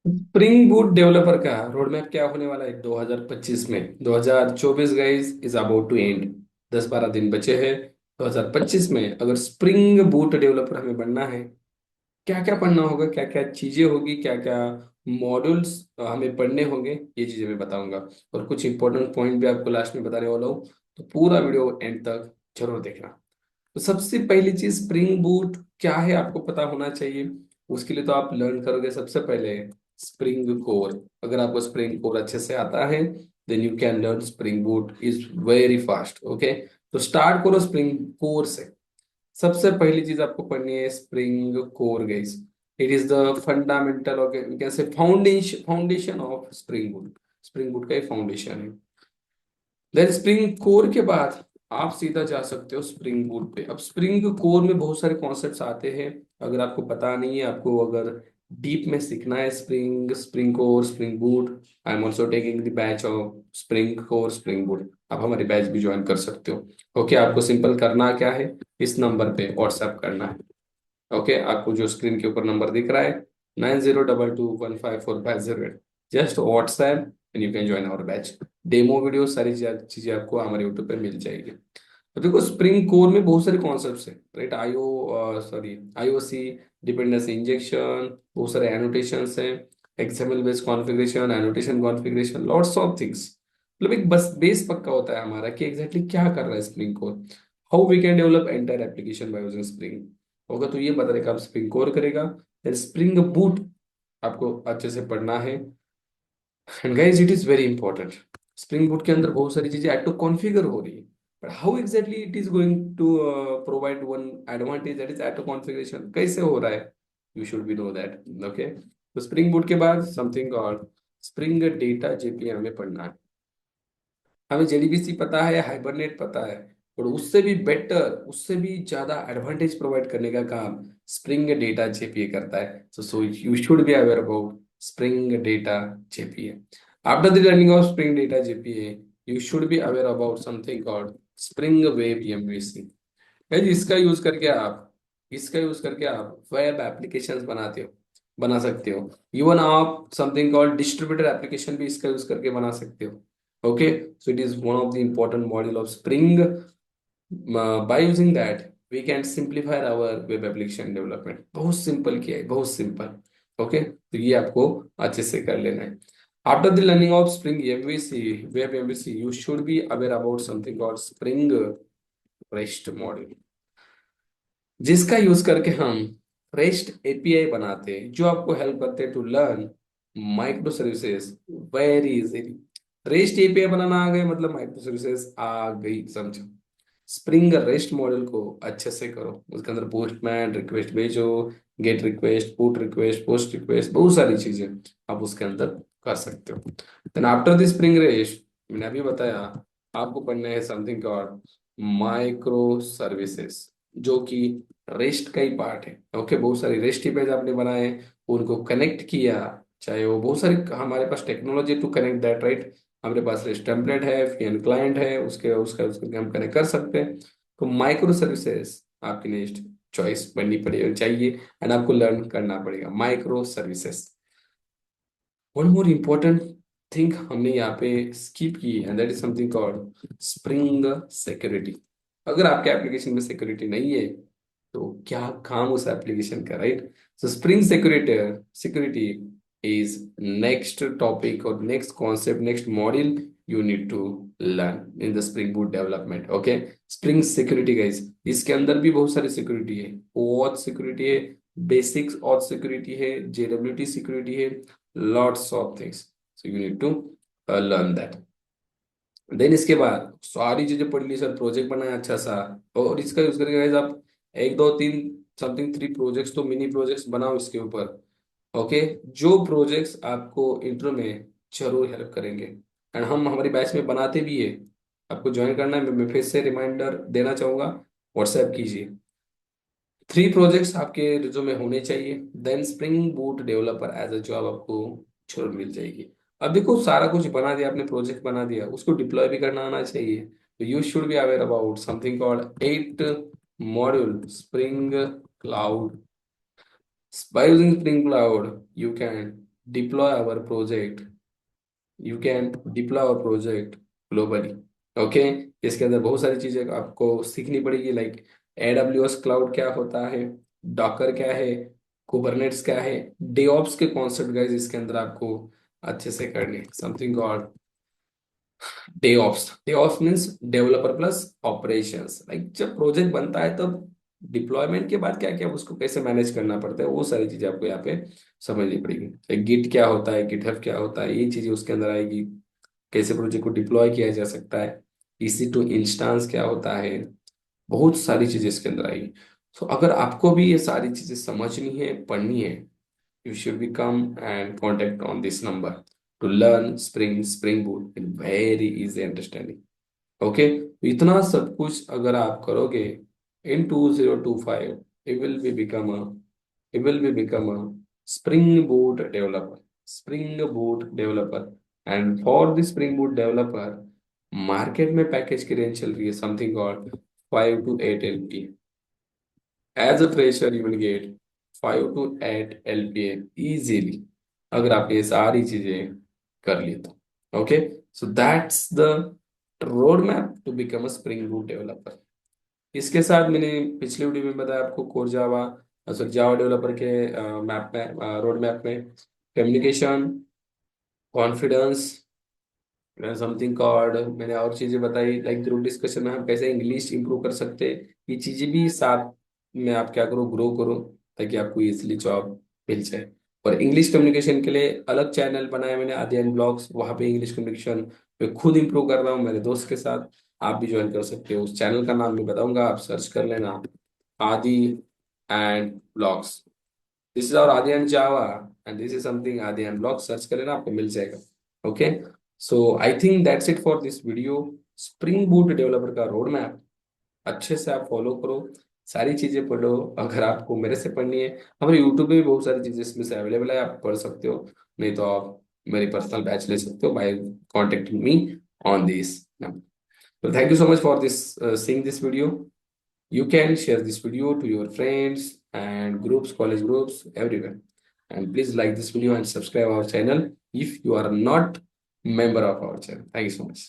Spring boot developer का road map क्या होने वाला है 2025 में? 2024 guys is about to end. 10-12 दिन बचे हैं 2025 में। अगर स्प्रिंग बूट डेवलपर हमें बनना है, क्या क्या पढ़ना होगा, क्या क्या चीजें होगी, क्या क्या मॉड्यूल्स हमें पढ़ने होंगे, ये चीजें मैं बताऊंगा। और कुछ इंपॉर्टेंट पॉइंट भी आपको लास्ट में बताने वाला हूँ, तो पूरा वीडियो एंड तक जरूर देखना। तो सबसे पहली चीज, स्प्रिंग बूट क्या है आपको पता होना चाहिए। उसके लिए तो आप लर्न करोगे सबसे पहले स्प्रिंग कोर। अगर आपको स्प्रिंग कोर अच्छे से आता है, then you can learn spring boot is very fast. Okay, तो स्टार्ट करो स्प्रिंग कोर से। सबसे पहली चीज आपको पढ़नी है spring core guys. It is the fundamental और कैसे foundation foundation of spring boot. Spring boot का एक फाउंडेशन है। देन स्प्रिंग कोर के बाद आप सीधा जा सकते हो स्प्रिंग बूट पे। अब स्प्रिंग कोर में बहुत सारे कॉन्सेप्ट्स आते हैं। अगर आपको पता नहीं है, आपको अगर डीप में सीखना है spring spring core spring boot, I am also taking the batch of spring core spring boot. आप हमारी बैच भी ज्वाइन कर सकते हो। ओके, आपको सिंपल करना क्या है, इस नंबर पे व्हाट्सएप करना है। ओके, आपको जो स्क्रीन के ऊपर नंबर दिख रहा है 9022155450, just WhatsApp and you can join our batch. Demo video सारी चीजें आपको हमारे यूट्यूब पे मिल जाएगी। तो देखो, स्प्रिंग कोर में बहुत सारे कॉन्सेप्ट्स हैं, राइट। आईओसी, डिपेंडेंसी इंजेक्शन, बहुत सारे एनोटेशंस हैं, XML based configuration, annotation configuration, lots of things. मतलब एक बस बेस पक्का होता है हमारा कि एग्जैक्टली क्या कर रहा है spring core. How we can develop entire application by using spring. होगा तो ये बता देगा आप स्प्रिंग कोर करेगा। फिर स्प्रिंग बूट आपको अच्छे से पढ़ना है। And guys, it is very important. Spring boot के अंदर बहुत सारी चीजें ऐड टू कॉन्फ़िगर हो रही है, but how exactly it is going to provide one advantage, that is add to configuration, कैसे हो रहा है, you should be know that. Okay, तो स्प्रिंग बूट के बाद something called spring data JPA हमें पढ़ना है। हमें जेडीबीसी पता है, हाइबरनेट पता है, और उससे भी बेटर, उससे भी ज्यादा एडवांटेज प्रोवाइड करने का काम स्प्रिंग डेटा जेपीए करता है। So you should be aware about spring data JPA. After the learning of spring data JPA, you should be aware about something called spring web MVC. इसका use करके आप web applications बनाते हो, बना सकते हो। इवन आप समथिंग कॉल्ड डिस्ट्रीब्यूटर एप्लीकेशन भी इसका यूज करके बना सकते हो। Okay, so it is one of the important module of Spring. By using that, we can simplify our web application development. बहुत सिंपल किया है, बहुत सिंपल। ओके, तो ये आपको अच्छे से कर लेना है। After the learning of Spring MVC, Web MVC, you should be aware about something called Spring REST module, जिसका यूज करके हम REST API बनाते हैं, जो आपको हेल्प करते हैं to learn micro services very easily. Rest API बनाना आ गया मतलब माइक्रो सर्विसेज आ गई, समझो। स्प्रिंग रेस्ट मॉडल को अच्छे से करो, उसके अंदर पोस्टमैन रिक्वेस्ट भेजो, get request, put request, post request, बहुत सारी चीजें आप उसके अंदर कर सकते हो। Then after this spring rest, मैंने अभी बताया, आपको पढ़ना है समथिंग कॉल्ड माइक्रो सर्विसेज, जो कि रेस्ट का ही पार्ट है। ओके, बहुत सारी रेस्ट इमेज आपने बनाए, उनको कनेक्ट किया, चाहे वो बहुत सारी, हमारे पास technology to connect that, right. हमारे पास रेस्ट टेम्पलेट है, फिर क्लाइंट है, उसके उसका उसके हम कनेक्ट कर सकते हैं। तो माइक्रो सर्विसेज आपकी नेक्स्ट चॉइस बननी पड़ेगी, चाहिए, एंड आपको लर्न करना पड़ेगा micro services. One more important thing हमने यहाँ पे स्किप की, and that is something called spring security. अगर आपके एप्लीकेशन में सिक्योरिटी नहीं है, तो क्या काम उस एप्लीकेशन का, right. So spring security security is next topic और next concept, next module you need to learn in the spring boot development. Okay, spring security guys, इसके अंदर भी बहुत सारी सिक्योरिटी है। OAuth सिक्योरिटी है, बेसिक्स ऑथ सिक्योरिटी है, JWT security है, lots of things, so you need to learn that. Then इसके बाद सारी चीजें पढ़ ली, सर प्रोजेक्ट बनाया अच्छा सा, और इसका यूज करके guys आप एक दो तीन समथिंग 3 प्रोजेक्ट्स तो मिनी प्रोजेक्ट्स बनाओ इसके ऊपर। ओके, जो प्रोजेक्ट्स आपको इंट्रो में जरूर हेल्प करेंगे, एंड हम हमारी बैच में बनाते भी है। आपको ज्वाइन करना है, मैं फिर से रिमाइंडर देना चाहूंगा, व्हाट्सएप कीजिए। 3 प्रोजेक्ट्स आपके रिज्यूमे में होने चाहिए, then spring boot developer as a job आपको जरूर मिल जाएगी। अब देखो, सारा कुछ बना दिया आपने, प्रोजेक्ट बना दिया, उसको डिप्लॉय भी करना आना चाहिए। तो you should be aware about something called 8 module spring cloud. By using Spring Cloud, you can deploy our project you can deploy और प्रोजेक्ट ग्लोबली। ओके, इसके अंदर बहुत सारी चीजें आपको सीखनी पड़ेगी, लाइक एडब्ल्यूएस क्लाउड क्या होता है, डॉकर क्या है, कुबरनेट्स क्या है, डेओप्स के कॉन्सेप्ट गाइस इसके अंदर आपको अच्छे से करने, something called DevOps means developer plus operations. Like जब प्रोजेक्ट बनता है तब डिप्लॉयमेंट के बाद क्या क्या उसको कैसे मैनेज करना पड़ता है, वो सारी चीजें आपको यहाँ पे समझनी पड़ेगी। गिट क्या होता है, गिटहब क्या होता है, ये चीजें उसके अंदर आएगी। कैसे प्रोजेक्ट को डिप्लॉय किया जा सकता है, EC2 इंस्टांस क्या होता है, बहुत सारी चीजें इसके अंदर आएगी। तो अगर आपको भी ये सारी चीजें समझनी है, पढ़नी है, you should become and contact on this number to learn Spring Boot in very easy understanding. Okay, तो इतना सब कुछ अगर आप करोगे in 2025, it will be become a it will be become a Spring Boot developer. Spring Boot developer. And for the Spring Boot developer, market में package की range चल रही है something called 5 to 8 LPA. As a fresher, you will get 5 to 8 LPA easily अगर आप ये सारी चीजें कर लिए तो। Okay, so that's the road map to become a spring boot developer. इसके साथ मैंने पिछले वीडियो में बताया आपको core Java, sorry Java developer के मैप में, रोड मैप में कम्युनिकेशन, कॉन्फिडेंस, समथिंग कॉल्ड, मैंने और चीजें बताई, लाइक ग्रुप डिस्कशन में हम कैसे इंग्लिश इंप्रूव कर सकते हैं, ये चीजें भी साथ में आप क्या करो, ग्रो करो, ताकि आपको इजिली जॉब मिल जाए। और इंग्लिश कम्युनिकेशन के लिए अलग चैनल बनाया मैंने, आदियान ब्लॉग्स, वहाँ पे इंग्लिश कम्युनिकेशन मैं खुद इंप्रूव कर रहा हूँ मेरे दोस्त के साथ। आप भी ज्वाइन कर सकते हो, उस चैनल का नाम मैं बताऊंगा, आप सर्च कर लेना, आदि and blogs. This is our आदि and Java and this is something आदि एंड ब्लॉग्स, सर्च करें ना आपको मिल जाएगा। Okay, so I think that's it for this video. Spring boot developer का रोड मैप अच्छे से आप फॉलो करो, सारी चीजें पढ़ो। अगर आपको मेरे से पढ़नी है, हमारे यूट्यूब पे भी बहुत सारी चीजें इसमें से अवेलेबल है, आप पढ़ सकते हो। नहीं तो आप मेरी पर्सनल बैच ले सकते हो by contacting me on this number. So thank you so much for this seeing this video. You can share this video to your friends and groups, college groups, everywhere. And please like this video and subscribe our channel if you are not member of our channel. Thank you so much.